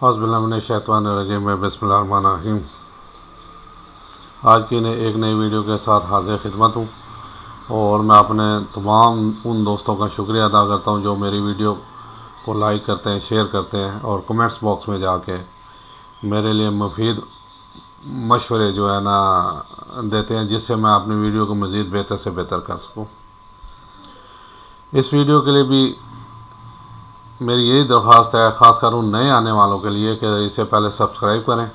औज़ुबिल्लाहि में बिस्मिल्लाहिर्रहमानिर्रहीम। आज की एक नई वीडियो के साथ हाजिर खिदमत हूँ और मैं अपने तमाम उन दोस्तों का शुक्रिया अदा करता हूँ जो मेरी वीडियो को लाइक करते हैं, शेयर करते हैं और कमेंट्स बॉक्स में जाके मेरे लिए मुफीद मशवरे जो है ना देते हैं, जिससे मैं अपनी वीडियो को मज़ीद बेहतर से बेहतर कर सकूँ। इस वीडियो के लिए भी मेरी यही दरख्वास्त है, ख़ासकर उन नए आने वालों के लिए, कि इसे पहले सब्सक्राइब करें,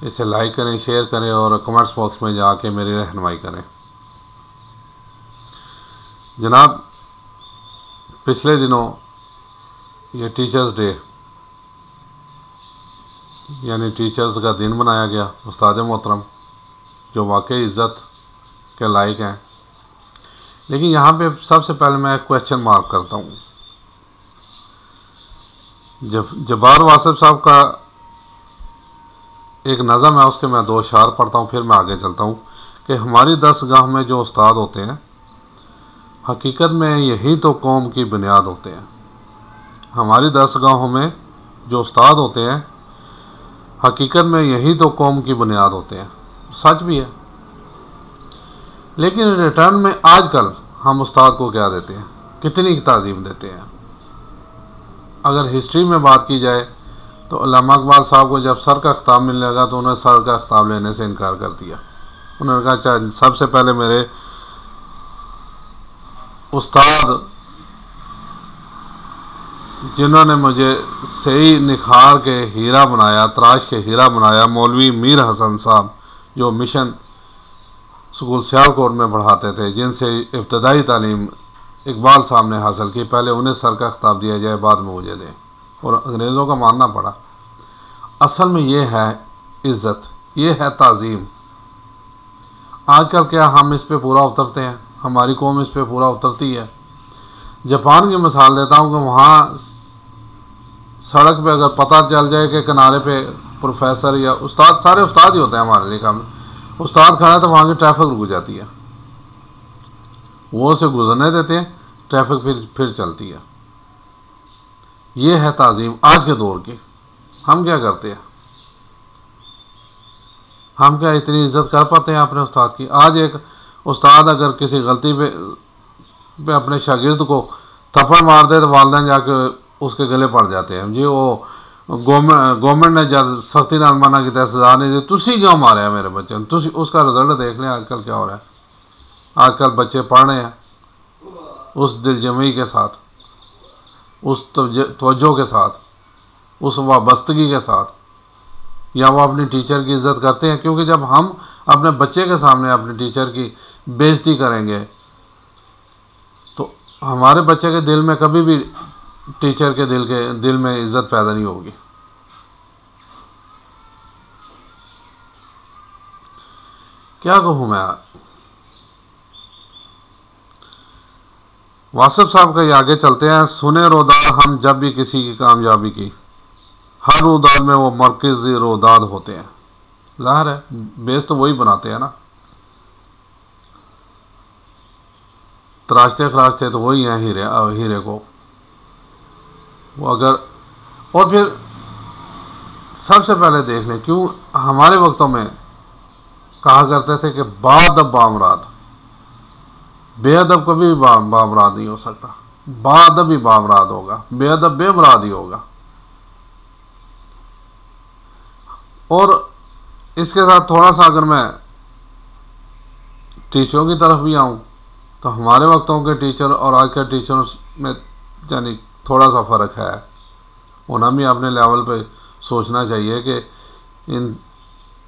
इसे लाइक करें, शेयर करें और कमेंट्स बॉक्स में जाके मेरी रहनुमाई करें। जनाब, पिछले दिनों ये टीचर्स डे यानी टीचर्स का दिन मनाया गया। उस्ताद मोहतरम जो वाकई इज़्ज़त के लायक हैं, लेकिन यहाँ पे सबसे पहले मैं एक क्वेश्चन मार्क करता हूँ। जब्बार वासिफ साहब का एक नज़म है, उसके मैं 2 अशार पढ़ता हूँ, फिर मैं आगे चलता हूँ कि हमारी दरसगाह में जो उस्ताद होते हैं, हकीकत में यही तो कौम की बुनियाद होते हैं। हमारी दरसगाहों में जो उस्ताद होते हैं, हकीकत में यही तो कौम की बुनियाद होते हैं। सच भी है, लेकिन रिटर्न में आजकल हम उस्ताद को क्या देते हैं, कितनी ताज़ीम देते हैं। अगर हिस्ट्री में बात की जाए तो अल्लामा इकबाल साहब को जब सर का खिताब मिलने लगा तो उन्होंने सर का खिताब लेने से इनकार कर दिया। उन्होंने कहा, अच्छा, सबसे पहले मेरे उस्ताद जिन्होंने मुझे सही निखार के हीरा बनाया, तराश के हीरा बनाया, मौलवी मीर हसन साहब जो मिशन स्कूल सियालकोट में पढ़ाते थे, जिनसे इब्तदाई तालीम इकबाल साहब ने हासिल की, पहले उन्हें सर का खिताब दिया जाए, बाद में मुझे दें। और अंग्रेज़ों का मानना पड़ा। असल में ये है इज़्ज़त, ये है ताज़ीम। आजकल क्या हम इस पे पूरा उतरते हैं, हमारी कौम इस पे पूरा उतरती है। जापान की मिसाल देता हूँ कि वहाँ सड़क पे अगर पता चल जाए कि किनारे पे प्रोफेसर या उस्ताद, सारे उस्ताद ही होते हैं हमारे लिए काम, उस्ताद खड़ा है तो वहाँ की ट्रैफिक रुक जाती है, वो उसे गुजरने देते हैं, ट्रैफिक फिर चलती है। ये है ताज़ीम आज के दौर की। हम क्या करते हैं, हम क्या इतनी इज्जत कर पाते हैं अपने उस्ताद की? आज एक उस्ताद अगर किसी गलती पे अपने शागिर्द को थप्पड़ मार दे तो वालिदैन जाके उसके गले पड़ जाते हैं जी, वो गवर्नमेंट ने जब सख्ती नाल मना की सजा नहीं दी, तुसी क्यों मारे हैं मेरे बच्चे ने? तुसी उसका रिजल्ट देख लें आजकल क्या हो रहा है। आजकल बच्चे पढ़ रहे हैं उस दिलजमई के साथ, उस तवज्जो के साथ, उस वाबस्तगी के साथ, या वो अपनी टीचर की इज़्ज़त करते हैं? क्योंकि जब हम अपने बच्चे के सामने अपने टीचर की बेइज्जती करेंगे तो हमारे बच्चे के दिल में कभी भी टीचर के दिल में इज़्ज़त पैदा नहीं होगी। क्या कहूँ मैं। वासिफ साहब का ये आगे चलते हैं। सुने रोदाद हम जब भी किसी की कामयाबी की, हर रोदाद में वो मरकज़ी रोदाद होते हैं। ज़ाहिर है बेस तो वही बनाते हैं ना, तराशते खराशते तो वही हैं हीरे को। वो अगर, और फिर सबसे पहले देख लें, क्यों हमारे वक्तों में कहा करते थे कि बाअदब बामराद, बेअदब कभी भी बामराद नहीं हो सकता, बाअदब ही बामराद होगा, बेअदब बेमराद ही होगा। और इसके साथ थोड़ा सा अगर मैं टीचरों की तरफ भी आऊँ तो हमारे वक्तों के टीचर और आज के टीचरों में यानी थोड़ा सा फ़र्क है। उन्हें भी अपने लेवल पे सोचना चाहिए कि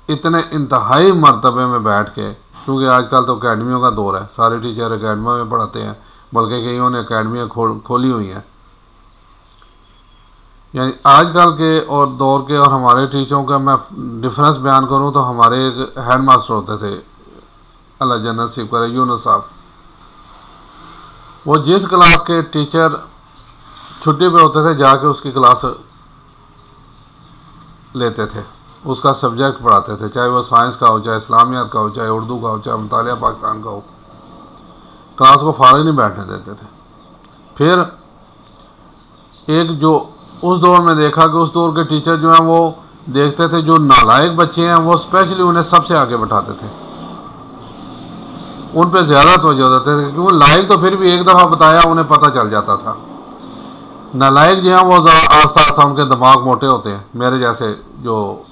इतने इंतहाई मर्तबे में बैठ के, क्योंकि आजकल तो अकेडमियों का दौर है, सारे टीचर अकेडमियों में पढ़ाते हैं, बल्कि कईयों ने अकेडमियाँ खोली हुई हैं। यानी आजकल के और दौर के और हमारे टीचरों का मैं डिफरेंस बयान करूं तो हमारे एक हेड मास्टर होते थे, अल्लाह जन्नत नसीब करे, यूनुस साहब। वो जिस क्लास के टीचर छुट्टी पे होते थे जाके उसकी क्लास लेते थे, उसका सब्जेक्ट पढ़ाते थे, चाहे वो साइंस का हो, चाहे इस्लामियात का हो, चाहे उर्दू का हो, चाहे मुतालिया पाकिस्तान का हो। क्लास को फारिग नहीं बैठने देते थे। फिर एक जो उस दौर में देखा कि उस दौर के टीचर जो हैं वो देखते थे जो नालायक बच्चे हैं वो स्पेशली उन्हें सबसे आगे बैठाते थे, उन पे ज़्यादा तवज्जो देते थे, क्योंकि लायक तो फिर भी एक दफ़ा बताया उन्हें पता चल जाता था। नालायक जो हैं वो आस्ता आस्ता उनके दिमाग मोटे होते हैं, मेरे जैसे जो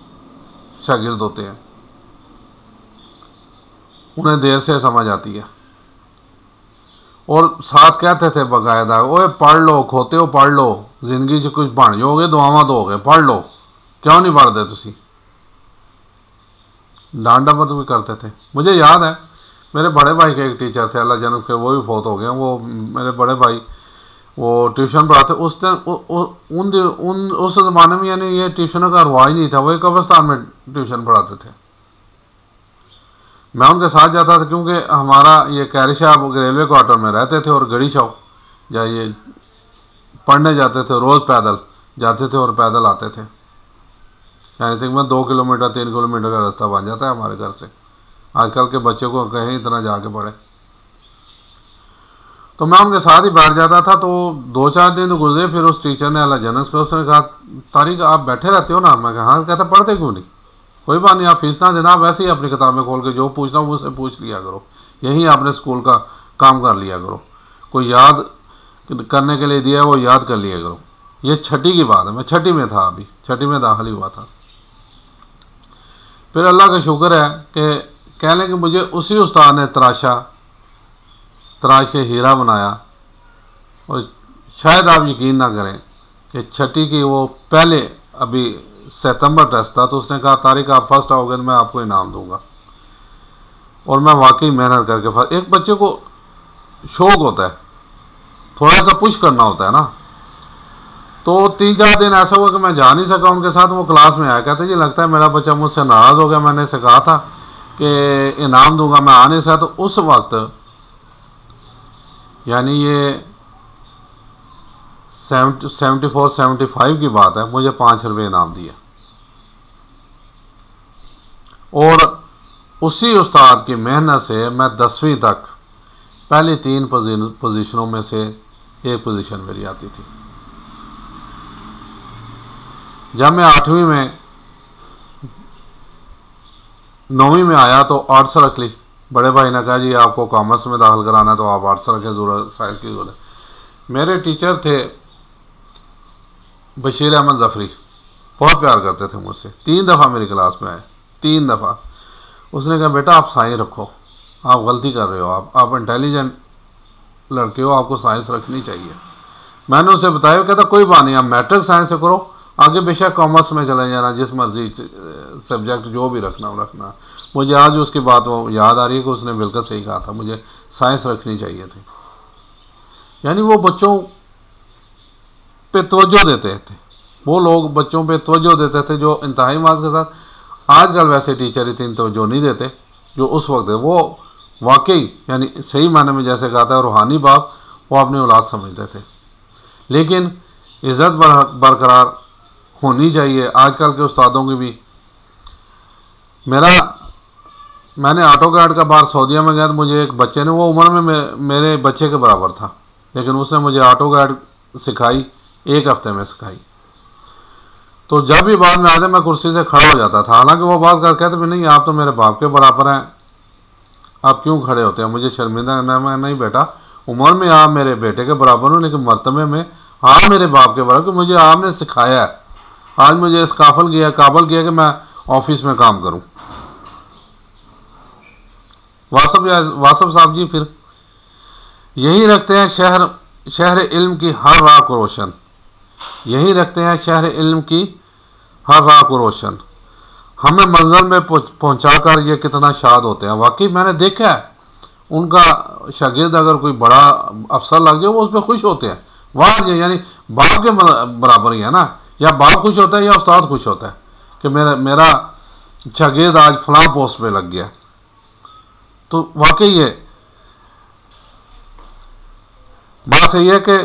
शागिर्द होते हैं उन्हें देर से समझ आती है। और साथ कहते थे बाकायदा, ओए पढ़ लो, खोते हो पढ़ लो, जिंदगी च कुछ बन जाओगे, दुआवां दोगे, पढ़ लो, क्यों नहीं पढ़ते तुसी। डांट डपट भी करते थे। मुझे याद है मेरे बड़े भाई के एक टीचर थे, अल्लाह जन्नत के, वो भी फौत हो गए। वो मेरे बड़े भाई वो ट्यूशन पढ़ाते उस दिन उस ज़माने में, यानी ये ट्यूशनों का रवाज नहीं था, वो एक कब्रस्तान में ट्यूशन पढ़ाते थे। मैं उनके साथ जाता था क्योंकि हमारा ये कैरी साहब रेलवे क्वार्टर में रहते थे और गड़ी चौक जाइए पढ़ने जाते थे, रोज़ पैदल जाते थे और पैदल आते थे। यानी तकरीबन 2 किलोमीटर 3 किलोमीटर का रास्ता बन जाता है हमारे घर से। आजकल के बच्चों को कहीं इतना जाके पढ़े। तो मैं उनके साथ ही बैठ जाता था। तो 2-4 दिन तो गुजरे, फिर उस टीचर ने, अल्लाह जन्नत को, उसने कहा तारिक आप बैठे रहते हो ना। मैं कहा हाँ। कहता पढ़ते क्यों नहीं। कोई बात नहीं, आप फीस ना देना, आप वैसे ही अपनी किताबें खोल के जो पूछना हो मुझसे पूछ लिया करो, यहीं आपने स्कूल का काम कर लिया करो, कोई याद करने के लिए दिया है वो याद कर लिया करो। ये छठी की बात है, मैं छठी में था, अभी छठी में दाखिल हुआ था। फिर अल्लाह का शुक्र है कि कह लें कि मुझे उसी उस्ताद ने तराश के हीरा बनाया। और शायद आप यकीन ना करें कि छठी की वो पहले अभी सितंबर टेस्ट था, तो उसने कहा तारिक आप फर्स्ट आओगे तो मैं आपको इनाम दूंगा। और मैं वाकई मेहनत करके एक बच्चे को शौक होता है, थोड़ा सा पुश करना होता है ना। तो 3-4 दिन ऐसा हुआ कि मैं जा नहीं सका उनके साथ। वो क्लास में आया, कहते जी लगता है मेरा बच्चा मुझसे नाराज़ हो गया, मैंने इसे कहा था कि इनाम दूंगा, मैं आ नहीं सका। तो उस वक्त यानी ये 74-75 की बात है, मुझे 5 रुपये इनाम दिया। और उसी उस्ताद की मेहनत से मैं 10वीं तक पहली 3 पोजीशनों में से एक पोजीशन मेरी आती थी। जब मैं 8वीं में 9वीं में आया तो आर्ट्स रख ली। बड़े भाई ने कहा जी आपको कॉमर्स में दाखिल कराना है तो आप आर्ट्स रखें, ज़रूरत साइंस की ज़रूरत। मेरे टीचर थे बशीर अहमद जफरी, बहुत प्यार करते थे मुझसे। 3 दफ़ा मेरी क्लास में आए, 3 दफ़ा। उसने कहा बेटा आप साइंस रखो, आप गलती कर रहे हो, आप इंटेलिजेंट लड़के हो, आपको साइंस रखनी चाहिए। मैंने उसे बताया, कहता कोई बात नहीं, आप मैट्रिक साइंस से करो, आगे बेशक कॉमर्स में चले जाना, जिस मर्जी सब्जेक्ट जो भी रखना हो रखना। मुझे आज उसकी बात वो याद आ रही है कि उसने बिल्कुल सही कहा था, मुझे साइंस रखनी चाहिए थी। यानी वो बच्चों पे तवज्जो देते थे, वो लोग बच्चों पे तवज्जो देते थे जो इंतहाई मार्क्स के साथ। आजकल वैसे टीचर इतनी तवज्जो नहीं देते जो उस वक्त है। वो वाकई यानी सही मायने में जैसे कहा था रूहानी बाप, वो अपनी औलाद समझते थे। लेकिन इज़्ज़त बरकरार होनी चाहिए आजकल के उस्तादों की भी। मैंने ऑटो कैड का बाहर सऊदीया में गया तो मुझे एक बच्चे ने, वो उम्र में मेरे बच्चे के बराबर था, लेकिन उसने मुझे ऑटो कैड सिखाई, 1 हफ्ते में सिखाई। तो जब भी बाद में आते मैं कुर्सी से खड़ा हो जाता था। हालांकि वो बात कर कहते भी नहीं आप तो मेरे बाप के बराबर हैं, आप क्यों खड़े होते हैं, मुझे शर्मिंदा करना है। मैं नहीं बेटा, उम्र में आप मेरे बेटे के बराबर हो, लेकिन मर्तबे में आप मेरे बाप के बराबर, मुझे आपने सिखाया है। आज मुझे इस काबिल किया कि मैं ऑफिस में काम करूं। वासफ साहब जी फिर यही रखते हैं शहर इल्म की हर राह को रोशन, यही रखते हैं शहर इल्म की हर राह को रोशन, हमें मंजिल में पहुंचाकर ये कितना शाद होते हैं। वाकई मैंने देखा है उनका शागिर्द अगर कोई बड़ा अफसर लग जाए वो उस पर खुश होते हैं। वाह, यानी बाप के बराबर ही है ना, या बाप खुश होता है या उस्ताद खुश होता है कि मेरा शागिर्द आज फलां पोस्ट पे लग गया। तो वाकई ये बात सही है कि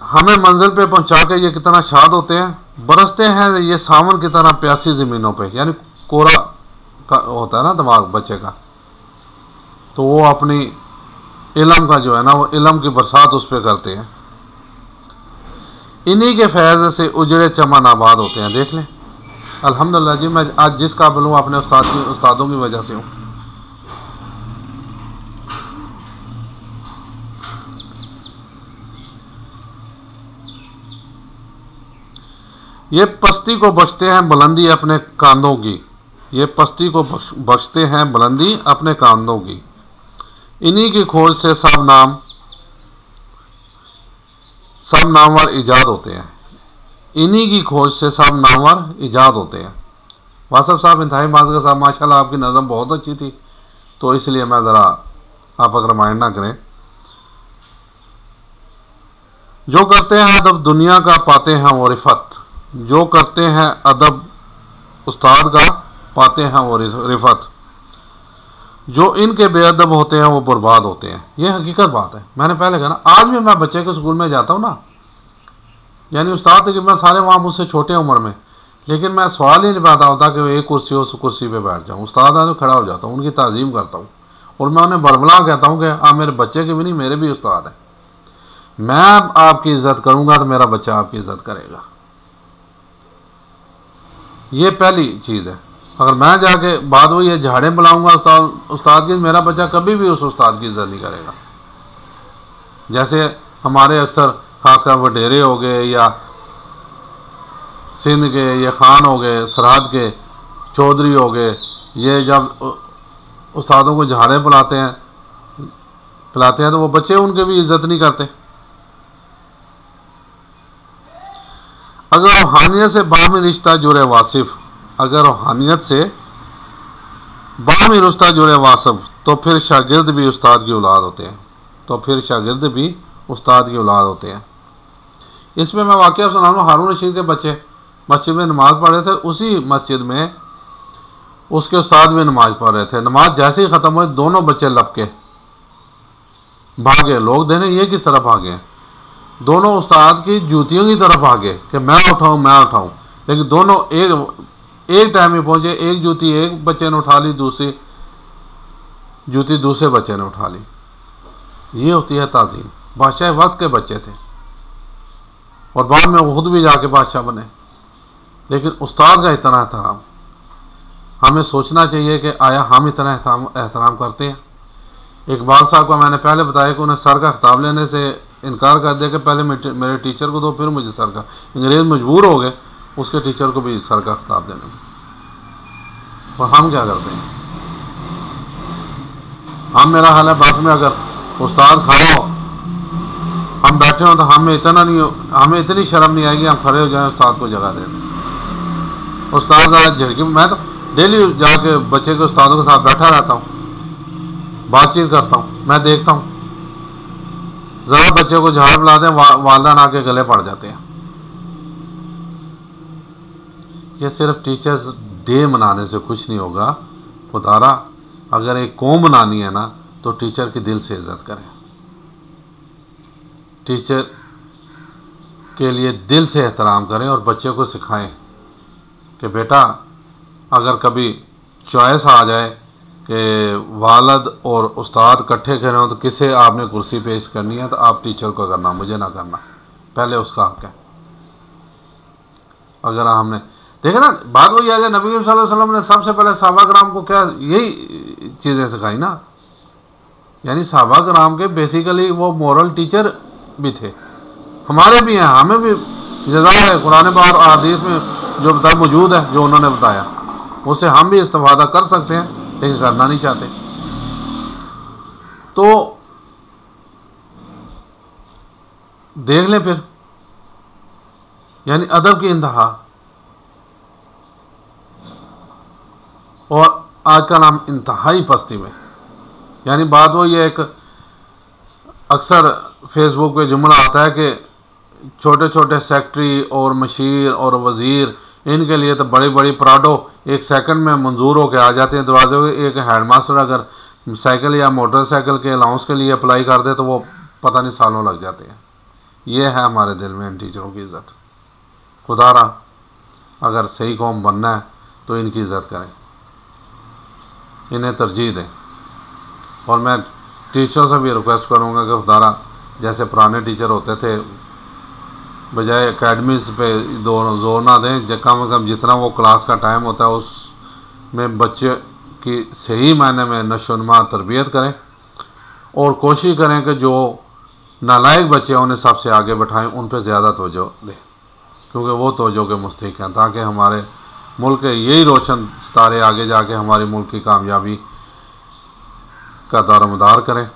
हमें मंजिल पे पहुंचा के ये कितना शाद होते हैं। बरसते हैं ये सावन की तरह प्यासी ज़मीनों पे, यानी कोरा का होता है ना दिमाग बच्चे का, तो वो अपनी इल्म का जो है ना, वो इल्म की बरसात उस पर करते हैं। इन्हीं के फैज़ से उजड़े चमन आबाद होते हैं। देख लें, अल्हम्दुलिल्लाह जी, मैं आज जिस काबिल हूँ अपने उस्तादों की वजह से हूँ। ये पस्ती को बख्शते हैं बुलंदी अपने कांधों की, ये पस्ती को बख्शते हैं बुलंदी अपने कांधों की। इन्हीं की खोज से सब नामवर ईजाद होते हैं। इन्हीं की खोज से सब नामवर ईजाद होते हैं। वासफ साहब, इंतहाई माज़गर साहब, माशाल्लाह आपकी नज़म बहुत अच्छी थी, तो इसलिए मैं ज़रा आप अगर माइंड ना करें। जो करते हैं अदब दुनिया का पाते हैं वो रिफत, जो करते हैं अदब उस्ताद का पाते हैं वो रिफत, जो इनके बेअदब होते हैं वो बर्बाद होते हैं। ये हकीकत बात है। मैंने पहले कहा ना, आज भी मैं बच्चे के स्कूल में जाता हूँ ना, यानी उस्ताद कि मैं सारे वहाँ मुझसे छोटे उम्र में, लेकिन मैं सवाल ही नहीं पैदा होता कि वो एक कुर्सी हो, उस कुर्सी पे बैठ जाऊँ। उस्ताद आने खड़ा हो जाता हूँ, उनकी ताज़ीम करता हूँ और मैं उन्हें बरबला कहता हूँ कि आप मेरे बच्चे के भी नहीं, मेरे भी उस्ताद हैं। मैं आपकी इज़्ज़त करूँगा तो मेरा बच्चा आपकी इज़्ज़त करेगा। ये पहली चीज़ है। अगर मैं जाके बात वही है झाड़े बुलाऊँगा उस्ताद की, मेरा बच्चा कभी भी उस उस्ताद की इज़्ज़त नहीं करेगा। जैसे हमारे अक्सर ख़ासकर वडेरे हो गए या सिंध के, ये खान हो गए, सरहद के चौधरी हो गए, ये जब उस्तादों को झाड़े पिलाते हैं तो वो बच्चे उनके भी इज़्ज़त नहीं करते। अगर रूहानियत से बाहमी रिश्ता जुड़े वासिफ, अगर रूहानियत से बाहमी रिश्ता जुड़े वासिफ, तो फिर शागिर्द भी उस्ताद की औलाद होते हैं, तो फिर शागिर्द भी उस्ताद की औलाद होते हैं। इसमें मैं वाक़या सुना रहा हूँ। हारून रशीद के बच्चे मस्जिद में नमाज़ पढ़ रहे थे, उसी मस्जिद में उसके उस्ताद भी नमाज़ पढ़ रहे थे। नमाज जैसे ही ख़त्म हुई, दोनों बच्चे लपके भागे। लोग देने ये किस तरफ भागे? दोनों उस्ताद की जूतियों की तरफ भागे कि मैं उठाऊँ, मैं उठाऊँ। लेकिन दोनों एक टाइम में पहुँचे। एक जूती एक बच्चे ने उठा ली, दूसरी जूती दूसरे बच्चे ने उठा ली। ये होती है ताज़ीम। बादशाह वक्त के बच्चे थे और बाद में वो खुद भी जाके बादशाह बने। लेकिन उस्ताद का इतना एहतराम, हमें सोचना चाहिए कि आया हम इतना एहतराम करते हैं। इकबाल साहब का मैंने पहले बताया कि उन्हें सर का खिताब लेने से इनकार कर दिया कि पहले मेरे टीचर को दो, फिर मुझे सर का। अंग्रेज़ मजबूर हो गए उसके टीचर को भी सर का खिताब देने में। और हम क्या करते हैं? हम, मेरा हाल है, बस में अगर उस्ताद खड़ा हो, हम बैठे हों, तो हमें इतनी शर्म नहीं आएगी हम खड़े हो जाएं, उस्ताद को जगह दें। उस्ताद ज़रा झड़की, मैं तो डेली जाके बच्चे के उस्तादों के साथ बैठा रहता हूँ, बातचीत करता हूँ, मैं देखता हूँ। ज़रा बच्चे को झाड़ बुला दें, वालदान आके गले पड़ जाते हैं। ये सिर्फ टीचर्स डे मनाने से कुछ नहीं होगा। खुदारा, अगर एक कौम मनानी है ना, तो टीचर की दिल से इज़्ज़त करें। टीचर के लिए दिल से एहतराम करें और बच्चे को सिखाएं कि बेटा, अगर कभी चॉइस आ जाए कि वालद और उस्ताद इकट्ठे खड़े हों, तो किसे आपने कुर्सी पेश करनी है, तो आप टीचर को करना, मुझे ना करना। पहले उसका हक है। अगर हमने देखा ना, बात वही आ जाए, नबी सल्लल्लाहु अलैहि वसल्लम ने सबसे पहले सहाबा कराम को क्या यही चीज़ें सिखाई ना। यानी सहाबा कराम के बेसिकली वो मॉरल टीचर भी थे, हमारे भी हैं। हमें भी जज़ा है कुरान पाक और हदीस में जो बताया मौजूद है, जो उन्होंने बताया, उससे हम भी इस्तिफादा कर सकते हैं, लेकिन करना नहीं चाहते। तो देख लें फिर, यानी अदब की इंतहा। और आज का नाम इंतहाई पस्ती में, यानी बात वो ये, एक अक्सर फेसबुक पे जुमला आता है कि छोटे छोटे सेक्रेटरी और मशीर और वज़ीर, इनके लिए तो बड़ी बड़ी प्राडो एक सेकंड में मंजूर होकर आ जाते हैं दरवाजे पे। एक हेडमास्टर अगर साइकिल या मोटरसाइकिल के अलाउंस के लिए अप्लाई कर दे तो वो पता नहीं सालों लग जाते हैं। ये है हमारे दिल में इन टीचरों की इज़्ज़त। खुदारा, अगर सही कौम बनना है तो इनकी इज़्ज़त करें, इन्हें तरजीह दें। और मैं टीचरों से भी रिक्वेस्ट करूँगा कि खुदारा, जैसे पुराने टीचर होते थे, बजाय एकेडमीज़ पे जोर ना दें। कम से कम जितना वो क्लास का टाइम होता है उसमें बच्चे की सही मायने में नशोनुमा तरबियत करें और कोशिश करें कि जो नालायक बच्चे हैं उन्हें सबसे आगे बैठाएं, उन पर ज़्यादा तवज्जो दें क्योंकि वो तवज्जो के मुस्तहिक हैं, ताकि हमारे मुल्क के यही रोशन सितारे आगे जाके हमारे मुल्क की कामयाबी का दारोमदार करें।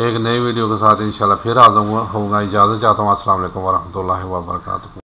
एक नई वीडियो के साथ इंशाल्लाह फिर हाज़िर होऊंगा। इजाज़त चाहता हूँ। अस्सलाम वालेकुम वरहमतुल्लाहि वबरकातुहू।